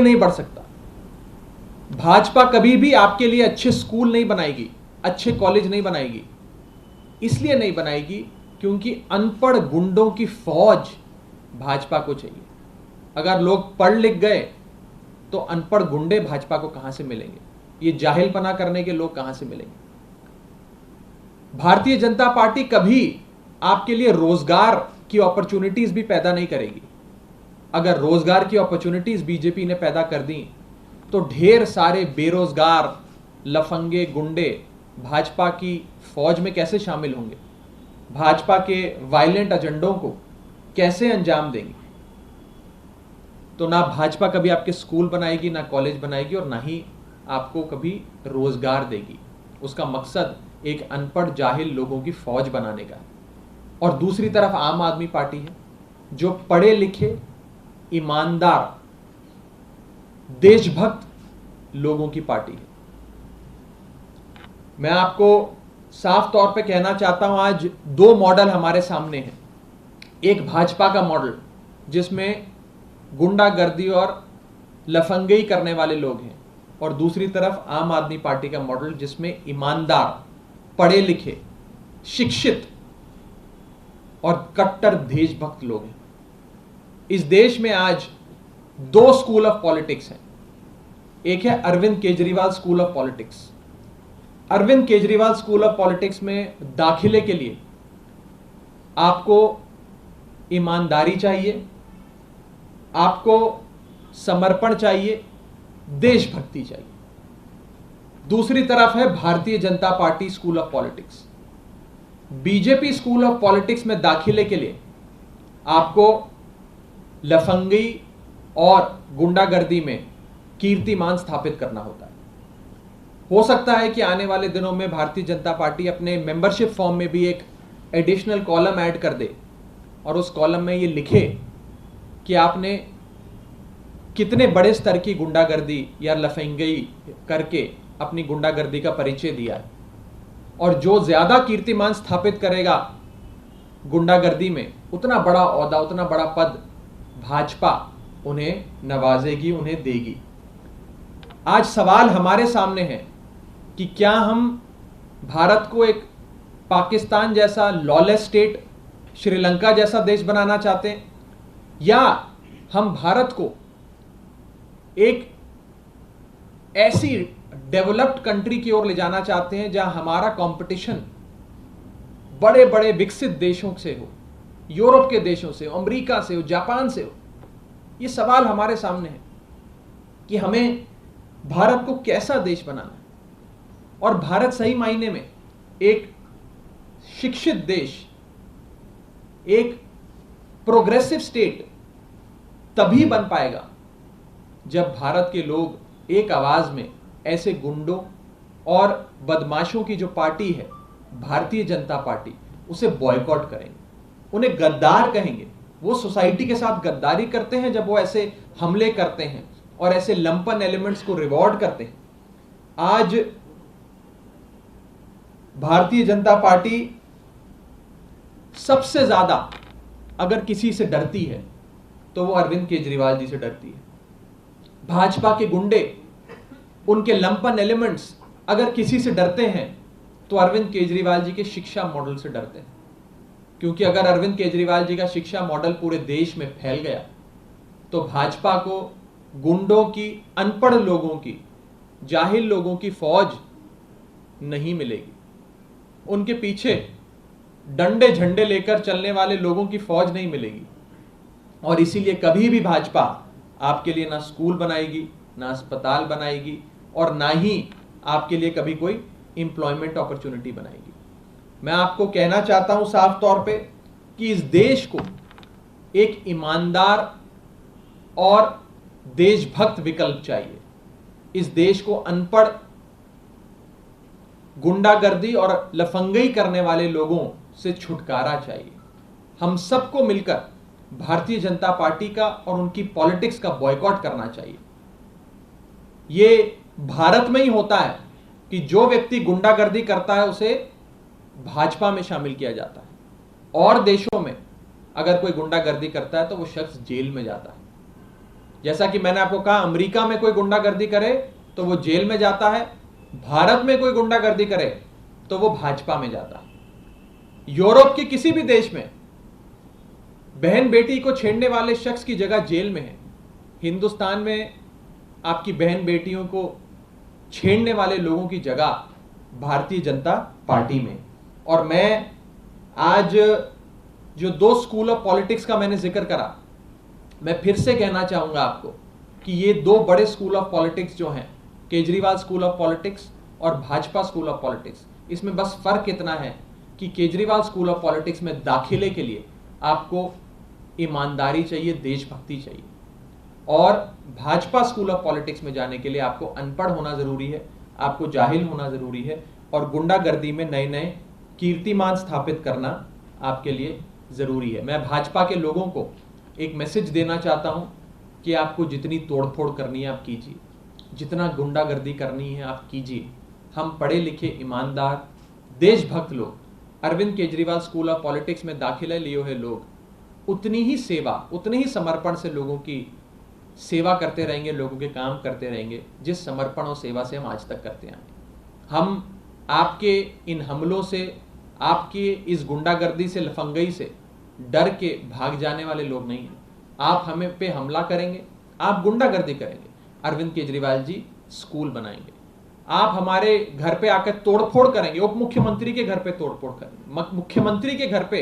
नहीं बढ़ सकता। भाजपा कभी भी आपके लिए अच्छे स्कूल नहीं बनाएगी, अच्छे कॉलेज नहीं बनाएगी। इसलिए नहीं बनाएगी क्योंकि अनपढ़ गुंडों की फौज भाजपा को चाहिए। अगर लोग पढ़ लिख गए तो अनपढ़ गुंडे भाजपा को कहां से मिलेंगे? ये जाहिलपना करने के लोग कहां से मिलेंगे? भारतीय जनता पार्टी कभी आपके लिए रोजगार की अपॉर्चुनिटीज भी पैदा नहीं करेगी। अगर रोजगार की अपॉर्चुनिटीज बीजेपी ने पैदा कर दी तो ढेर सारे बेरोजगार लफंगे गुंडे भाजपा की फौज में कैसे शामिल होंगे? भाजपा के वायलेंट एजेंडों को कैसे अंजाम देंगे? तो ना भाजपा कभी आपके स्कूल बनाएगी, ना कॉलेज बनाएगी, और ना ही आपको कभी रोजगार देगी। उसका मकसद एक अनपढ़ जाहिल लोगों की फौज बनाने का है। और दूसरी तरफ आम आदमी पार्टी है जो पढ़े लिखे, ईमानदार, देशभक्त लोगों की पार्टी है। मैं आपको साफ तौर पे कहना चाहता हूं, आज दो मॉडल हमारे सामने हैं। एक भाजपा का मॉडल जिसमें गुंडागर्दी और लफंगई करने वाले लोग हैं, और दूसरी तरफ आम आदमी पार्टी का मॉडल जिसमें ईमानदार, पढ़े लिखे, शिक्षित और कट्टर देशभक्त लोग हैं। इस देश में आज दो स्कूल ऑफ पॉलिटिक्स हैं। एक है Arvind Kejriwal school of politics. Arvind Kejriwal school of politics में दाखिले के लिए आपको ईमानदारी चाहिए, आपको समर्पण चाहिए, देशभक्ति चाहिए। दूसरी तरफ है Bharatiya Janata party school of politics. BJP school of politics में दाखिले के लिए आपको लफंगी और गुंडागर्दी में कीर्तिमान स्थापित करना होता है। हो सकता है कि आने वाले दिनों में भारतीय जनता पार्टी अपने मेंबरशिप फॉर्म में भी एक एडिशनल कॉलम ऐड कर दे और उस कॉलम में ये लिखे कि आपने कितने बड़े स्तर की गुंडागर्दी या लफंगई करके अपनी गुंडागर्दी का परिचय दिया है, और जो ज्यादा कीर्तिमान स्थापित करेगा गुंडागर्दी में, उतना बड़ा ओहदा, उतना बड़ा पद भाजपा उन्हें नवाजेगी, उन्हें देगी। आज सवाल हमारे सामने है कि क्या हम भारत को एक पाकिस्तान जैसा लॉलेस स्टेट, श्रीलंका जैसा देश बनाना चाहते हैं, या हम भारत को एक ऐसी डेवलप्ड कंट्री की ओर ले जाना चाहते हैं जहां हमारा कंपटीशन बड़े बड़े विकसित देशों से हो, यूरोप के देशों से हो, अमेरिका से हो, जापान से हो। ये सवाल हमारे सामने है कि हमें भारत को कैसा देश बनाना है। और भारत सही मायने में एक शिक्षित देश, एक प्रोग्रेसिव स्टेट तभी बन पाएगा जब भारत के लोग एक आवाज में ऐसे गुंडों और बदमाशों की जो पार्टी है भारतीय जनता पार्टी, उसे बॉयकॉट करेंगे, उन्हें गद्दार कहेंगे। वो सोसाइटी के साथ गद्दारी करते हैं जब वो ऐसे हमले करते हैं और ऐसे लंपन एलिमेंट्स को रिवॉर्ड करते हैं। आज भारतीय जनता पार्टी सबसे ज्यादा अगर किसी से डरती है तो वो अरविंद केजरीवाल जी से डरती है। भाजपा के गुंडे, उनके लंपन एलिमेंट्स अगर किसी से डरते हैं तो अरविंद केजरीवाल जी के शिक्षा मॉडल से डरते हैं। क्योंकि अगर अरविंद केजरीवाल जी का शिक्षा मॉडल पूरे देश में फैल गया तो भाजपा को गुंडों की, अनपढ़ लोगों की, जाहिल लोगों की फौज नहीं मिलेगी। उनके पीछे डंडे झंडे लेकर चलने वाले लोगों की फौज नहीं मिलेगी। और इसीलिए कभी भी भाजपा आपके लिए ना स्कूल बनाएगी, ना अस्पताल बनाएगी, और ना ही आपके लिए कभी कोई एम्प्लॉयमेंट अपॉर्चुनिटी बनाएगी। मैं आपको कहना चाहता हूं साफ तौर पे कि इस देश को एक ईमानदार और देशभक्त विकल्प चाहिए। इस देश को अनपढ़, गुंडागर्दी और लफंगई करने वाले लोगों से छुटकारा चाहिए। हम सबको मिलकर भारतीय जनता पार्टी का और उनकी पॉलिटिक्स का बॉयकॉट करना चाहिए। ये भारत में ही होता है कि जो व्यक्ति गुंडागर्दी करता है उसे भाजपा में शामिल किया जाता है, और देशों में अगर कोई गुंडागर्दी करता है तो वो शख्स जेल में जाता है। जैसा कि मैंने आपको कहा, अमेरिका में कोई गुंडागर्दी करे तो वो जेल में जाता है, भारत में कोई गुंडागर्दी करे तो वो भाजपा में जाता है। यूरोप के किसी भी देश में बहन बेटी को छेड़ने वाले शख्स की जगह जेल में है। हिंदुस्तान में आपकी बहन बेटियों को छेड़ने वाले लोगों की जगह भारतीय जनता पार्टी में। और मैं आज जो 2 स्कूल ऑफ पॉलिटिक्स का मैंने जिक्र करा, मैं फिर से कहना चाहूंगा आपको कि ये 2 बड़े स्कूल ऑफ पॉलिटिक्स जो हैं, केजरीवाल स्कूल ऑफ पॉलिटिक्स और भाजपा स्कूल ऑफ पॉलिटिक्स, इसमें बस फर्क इतना है कि केजरीवाल स्कूल ऑफ पॉलिटिक्स में दाखिले के लिए आपको ईमानदारी चाहिए, देशभक्ति चाहिए, और भाजपा स्कूल ऑफ पॉलिटिक्स में जाने के लिए आपको अनपढ़ होना जरूरी है, आपको जाहिल होना जरूरी है, और गुंडागर्दी में नए नए कीर्तिमान स्थापित करना आपके लिए जरूरी है। मैं भाजपा के लोगों को एक मैसेज देना चाहता हूं कि आपको जितनी तोड़फोड़ करनी है आप कीजिए, जितना गुंडागर्दी करनी है आप कीजिए। हम पढ़े लिखे, ईमानदार, देशभक्त लोग, Arvind Kejriwal school of politics में दाखिला लिए हुए लोग उतनी ही सेवा, उतने ही समर्पण से लोगों की सेवा करते रहेंगे, लोगों के काम करते रहेंगे, जिस समर्पण और सेवा से हम आज तक करते आए। हम आपके इन हमलों से, आपकी इस गुंडागर्दी से, लफंगई से डर के भाग जाने वाले लोग नहीं हैं। आप हमें पे हमला करेंगे, आप गुंडागर्दी करेंगे, अरविंद केजरीवाल जी स्कूल बनाएंगे। आप हमारे घर पे आकर तोड़फोड़ करेंगे, उप मुख्यमंत्री के घर पे तोड़फोड़ करेंगे, मुख्यमंत्री के घर पे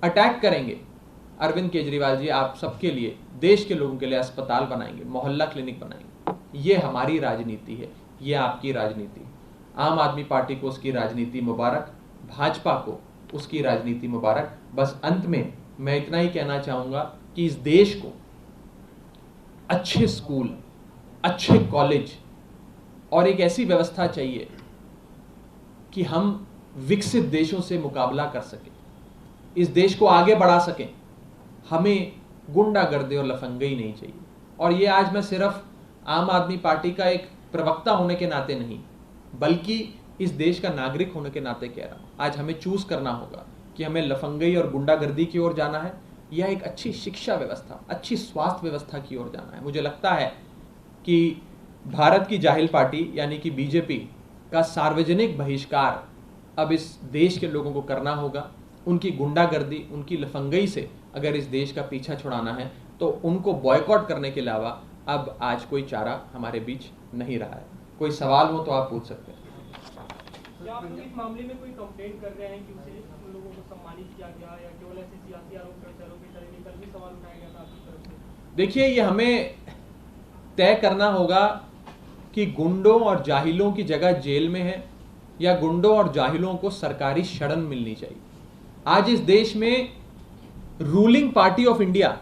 अटैक करेंगे, अरविंद केजरीवाल जी आप सबके लिए, देश के लोगों के लिए अस्पताल बनाएंगे, मोहल्ला क्लिनिक बनाएंगे। ये हमारी राजनीति है, ये आपकी राजनीति है। आम आदमी पार्टी को उसकी राजनीति मुबारक, भाजपा को उसकी राजनीति मुबारक। बस अंत में मैं इतना ही कहना चाहूंगा कि इस देश को अच्छे स्कूल, अच्छे कॉलेज और एक ऐसी व्यवस्था चाहिए कि हम विकसित देशों से मुकाबला कर सकें, इस देश को आगे बढ़ा सकें। हमें गुंडागर्दी और लफंगई नहीं चाहिए। और ये आज मैं सिर्फ आम आदमी पार्टी का एक प्रवक्ता होने के नाते नहीं, बल्कि इस देश का नागरिक होने के नाते कह रहा हूं। आज हमें चूज करना होगा कि हमें लफंगई और गुंडागर्दी की ओर जाना है या एक अच्छी शिक्षा व्यवस्था, अच्छी स्वास्थ्य व्यवस्था की ओर जाना है। मुझे लगता है कि भारत की जाहिल पार्टी यानी कि बीजेपी का सार्वजनिक बहिष्कार अब इस देश के लोगों को करना होगा। उनकी गुंडागर्दी, उनकी लफंगई से अगर इस देश का पीछा छुड़ाना है तो उनको बॉयकॉट करने के अलावा अब आज कोई चारा हमारे बीच नहीं रहा है। कोई सवाल हो तो आप पूछ सकते हैं। क्या आप इस मामले में कोई कंप्लेंट कर रहे हैं कि उसे उन लोगों को सम्मानित किया गया या केवल ऐसे सियासी आरोप प्रत्यारोप के तरह कल भी सवाल उठाया गया था आपकी तरफ से? देखिए, ये हमें तय करना होगा कि गुंडों और जाहिलों की जगह जेल में है या गुंडों और जाहिलों को सरकारी शरण मिलनी चाहिए। आज इस देश में रूलिंग पार्टी ऑफ इंडिया,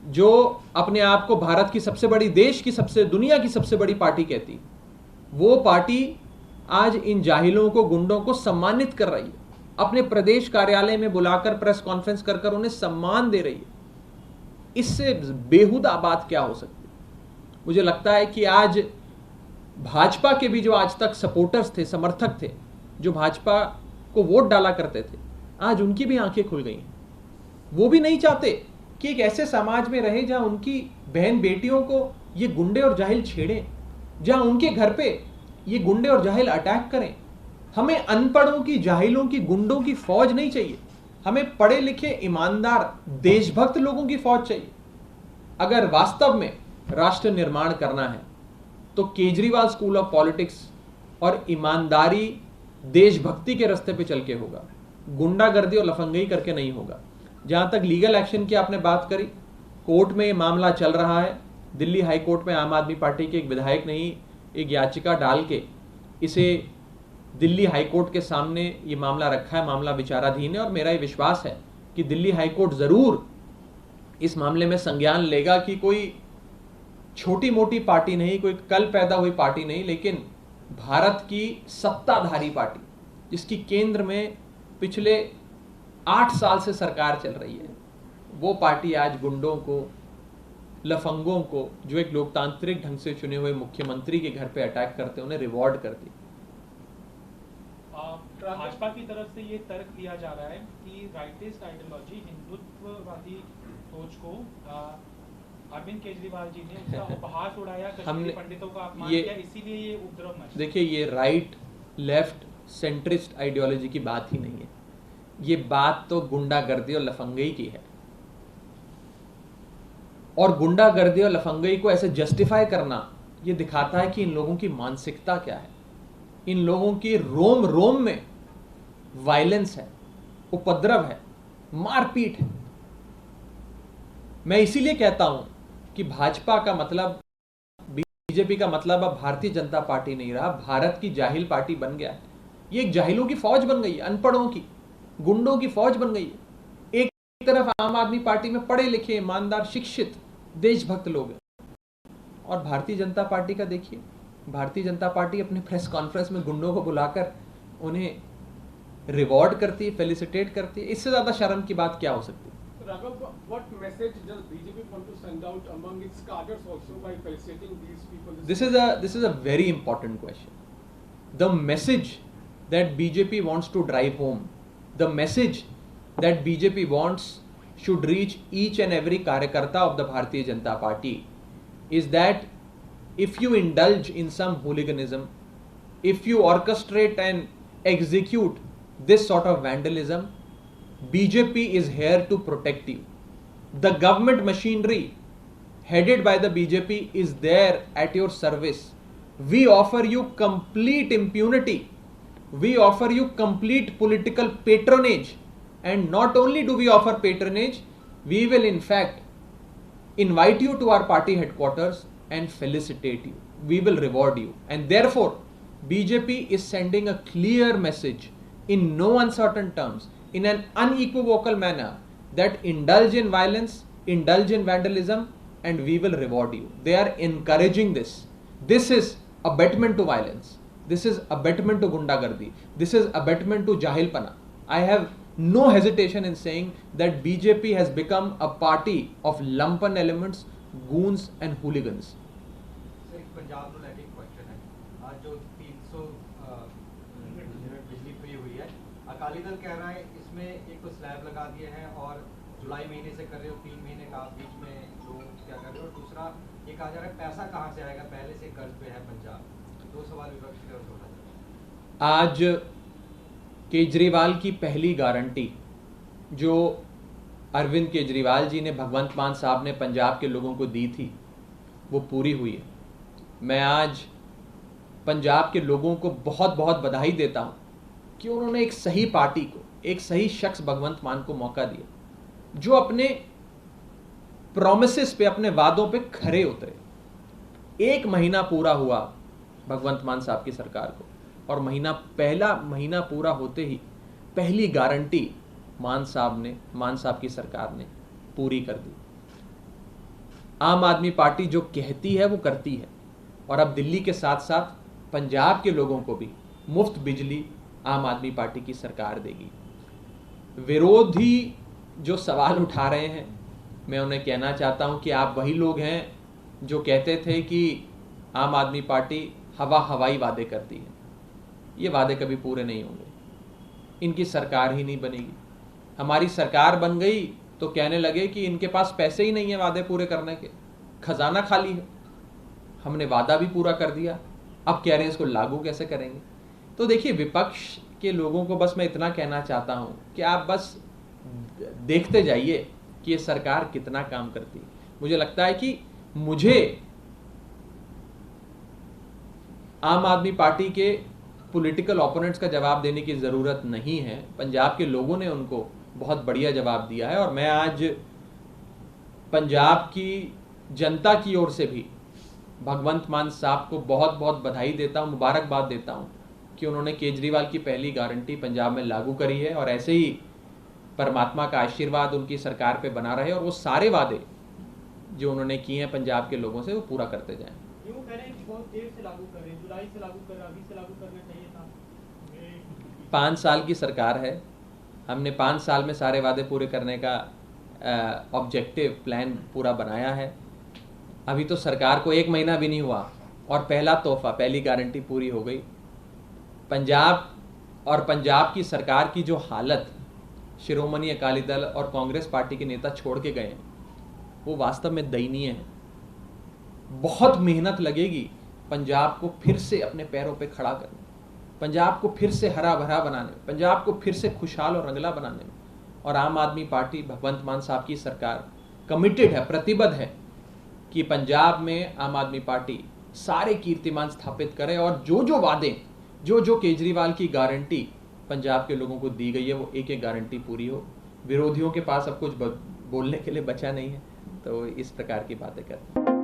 जो अपने आप को भारत की सबसे बड़ी, देश की सबसे, दुनिया की सबसे बड़ी पार्टी कहती, वो पार्टी आज इन जाहिलों को, गुंडों को सम्मानित कर रही है। अपने प्रदेश कार्यालय में बुलाकर प्रेस कॉन्फ्रेंस कर कर उन्हें सम्मान दे रही है। इससे बेहुदा बात क्या हो सकती है? मुझे लगता है कि आज भाजपा के भी जो आज तक सपोर्टर्स थे, समर्थक थे, जो भाजपा को वोट डाला करते थे, आज उनकी भी आंखें खुल गई हैं। वो भी नहीं चाहते कि एक ऐसे समाज में रहे जहां उनकी बहन बेटियों को ये गुंडे और जाहिल छेड़ें, जहां उनके घर पे ये गुंडे और जाहिल अटैक करें। हमें अनपढ़ों की, जाहिलों की, गुंडों की फौज नहीं चाहिए। हमें पढ़े लिखे, ईमानदार, देशभक्त लोगों की फौज चाहिए। अगर वास्तव में राष्ट्र निर्माण करना है तो केजरीवाल स्कूल ऑफ पॉलिटिक्स और ईमानदारी, देशभक्ति के रास्ते पे चल के होगा, गुंडागर्दी और लफंगई करके नहीं होगा। जहां तक लीगल एक्शन की आपने बात करी, कोर्ट में ये मामला चल रहा है। दिल्ली हाई कोर्ट में आम आदमी पार्टी के एक विधायक ने ही एक याचिका डाल के इसे दिल्ली हाई कोर्ट के सामने ये मामला रखा है। मामला विचाराधीन है और मेरा ये विश्वास है कि दिल्ली हाई कोर्ट जरूर इस मामले में संज्ञान लेगा कि कोई छोटी मोटी पार्टी नहीं, कोई कल पैदा हुई पार्टी नहीं, लेकिन भारत की सत्ताधारी पार्टी, जिसकी केंद्र में पिछले 8 साल से सरकार चल रही है, वो पार्टी आज गुंडों को, लफंगों को, जो एक लोकतांत्रिक ढंग से चुने हुए मुख्यमंत्री के घर पे अटैक करते हैं, उन्हें रिवॉर्ड करती। भाजपा की तरफ से ये तर्क दिया जा रहा है कि राइटिस्ट आइडियोलॉजी, हिंदुत्ववादी सोच को अरविंद केजरीवाल जी ने उसका उपहास उड़ाया, हमने कश्मीरी पंडितों का अपमान ये किया, इसीलिए ये उपद्रव मचा। देखिए, ये राइट लेफ्ट सेंट्रिस्ट आइडियोलॉजी की बात ही नहीं है, ये बात तो गुंडागर्दी और लफंगई की है। और गुंडागर्दी और लफंगई को ऐसे जस्टिफाई करना, ये दिखाता है कि इन लोगों की मानसिकता क्या है। इन लोगों की रोम रोम में वायलेंस है, उपद्रव है, मारपीट है। मैं इसीलिए कहता हूं कि भाजपा का मतलब, बीजेपी का मतलब अब भारतीय जनता पार्टी नहीं रहा, भारत की जाहिल पार्टी बन गया है। ये एक जाहिलों की फौज बन गई है, अनपढ़ों की, गुंडों की फौज बन गई है। एक तरफ आम आदमी पार्टी में पढ़े लिखे, ईमानदार, शिक्षित, देशभक्त लोग हैं, और भारतीय जनता पार्टी का देखिए, भारतीय जनता पार्टी अपने प्रेस कॉन्फ्रेंस में गुंडों को बुलाकर उन्हें रिवॉर्ड करती है, फेलिसिटेट करती है। इससे ज्यादा शर्म की बात क्या हो सकती है? Raghav, what message does BJP want to send out among its cadres also by felicitating these people? This is a very important question. The message that BJP wants to drive home, the message that BJP wants should reach each and every karyakarta of the Bharatiya Janata Party is that if you indulge in some hooliganism, if you orchestrate and execute this sort of vandalism, BJP is here to protect you. The government machinery headed by the BJP is there at your service. We offer you complete impunity. We offer you complete political patronage. And not only do we offer patronage, we will in fact invite you to our party headquarters and felicitate you. We will reward you. And therefore, BJP is sending a clear message in no uncertain terms, in an unequivocal manner, that indulge in violence, indulge in vandalism, and we will reward you. They are encouraging this. This is abetment to violence. This is abetment to gundagardi. This is abetment to jahilpana. I have no hesitation in saying that BJP has become a party of lumpen elements, goons and hooligans. Punjab को लेके question है। आज जो 300 unit बिजली free हुई है, अकाली दल कह रहा है इसमें एक तो स्लैब लगा दिए हैं और जुलाई महीने से कर रहे हो, 3 महीने का बीच में लोग क्या कर रहे हो, और दूसरा ये कहा जा रहा है पैसा कहाँ से आएगा, पहले से कर्ज पे है पंजाब। दो सवाल विपक्ष की ओर से। आज केजरीवाल की पहली गारंटी जो अरविंद केजरीवाल जी ने, भगवंत मान साहब ने पंजाब के लोगों को दी थी, वो पूरी हुई है। मैं आज पंजाब के लोगों को बहुत बहुत बधाई देता हूं कि उन्होंने एक सही पार्टी को, एक सही शख्स भगवंत मान को मौका दिया, जो अपने प्रॉमिसेस पे, अपने वादों पे खरे उतरे। 1 महीना पूरा हुआ भगवंत मान साहब की सरकार को, और पहला महीना पूरा होते ही पहली गारंटी मान साहब की सरकार ने पूरी कर दी। आम आदमी पार्टी जो कहती है वो करती है, और अब दिल्ली के साथ साथ पंजाब के लोगों को भी मुफ्त बिजली आम आदमी पार्टी की सरकार देगी। विरोधी जो सवाल उठा रहे हैं, मैं उन्हें कहना चाहता हूं कि आप वही लोग हैं जो कहते थे कि आम आदमी पार्टी हवाई वादे करती है। ये वादे कभी पूरे नहीं होंगे, इनकी सरकार ही नहीं बनेगी। हमारी सरकार बन गई तो कहने लगे कि इनके पास पैसे ही नहीं है वादे पूरे करने के, खजाना खाली है। हमने वादा भी पूरा कर दिया, अब कह रहे हैं इसको लागू कैसे करेंगे। तो देखिए, विपक्ष के लोगों को बस मैं इतना कहना चाहता हूं कि आप बस देखते जाइए कि ये सरकार कितना काम करती है। मुझे लगता है कि मुझे आम आदमी पार्टी के पॉलिटिकल ओपोनेंट्स का जवाब देने की ज़रूरत नहीं है। पंजाब के लोगों ने उनको बहुत बढ़िया जवाब दिया है, और मैं आज पंजाब की जनता की ओर से भी भगवंत मान साहब को बहुत बहुत बधाई देता हूं, मुबारकबाद देता हूं कि उन्होंने केजरीवाल की पहली गारंटी पंजाब में लागू करी है, और ऐसे ही परमात्मा का आशीर्वाद उनकी सरकार पे बना रहे और वो सारे वादे जो उन्होंने किए हैं पंजाब के लोगों से वो पूरा करते जाएं। यूँ कह रहे हैं कि बहुत देर से लागू कर रहे हैं, जुलाई से लागू कर रहे हैं, अभी से लागू करना चाहिए था। 5 साल की सरकार है, हमने 5 साल में सारे वादे पूरे करने का ऑब्जेक्टिव प्लान पूरा बनाया है। अभी तो सरकार को 1 महीना भी नहीं हुआ और पहला तोहफा, पहली गारंटी पूरी हो गई। पंजाब की सरकार की जो हालत शिरोमणि अकाली दल और कांग्रेस पार्टी के नेता छोड़ के गए हैं, वो वास्तव में दयनीय है। बहुत मेहनत लगेगी पंजाब को फिर से अपने पैरों पे खड़ा करने, पंजाब को फिर से हरा भरा बनाने में, पंजाब को फिर से खुशहाल और रंगला बनाने में। और आम आदमी पार्टी, भगवंत मान साहब की सरकार कमिटेड है, प्रतिबद्ध है कि पंजाब में आम आदमी पार्टी सारे कीर्तिमान स्थापित करे और जो जो वादे, जो जो केजरीवाल की गारंटी पंजाब के लोगों को दी गई है वो एक एक गारंटी पूरी हो। विरोधियों के पास अब कुछ बोलने के लिए बचा नहीं है, तो इस प्रकार की बातें करते हैं।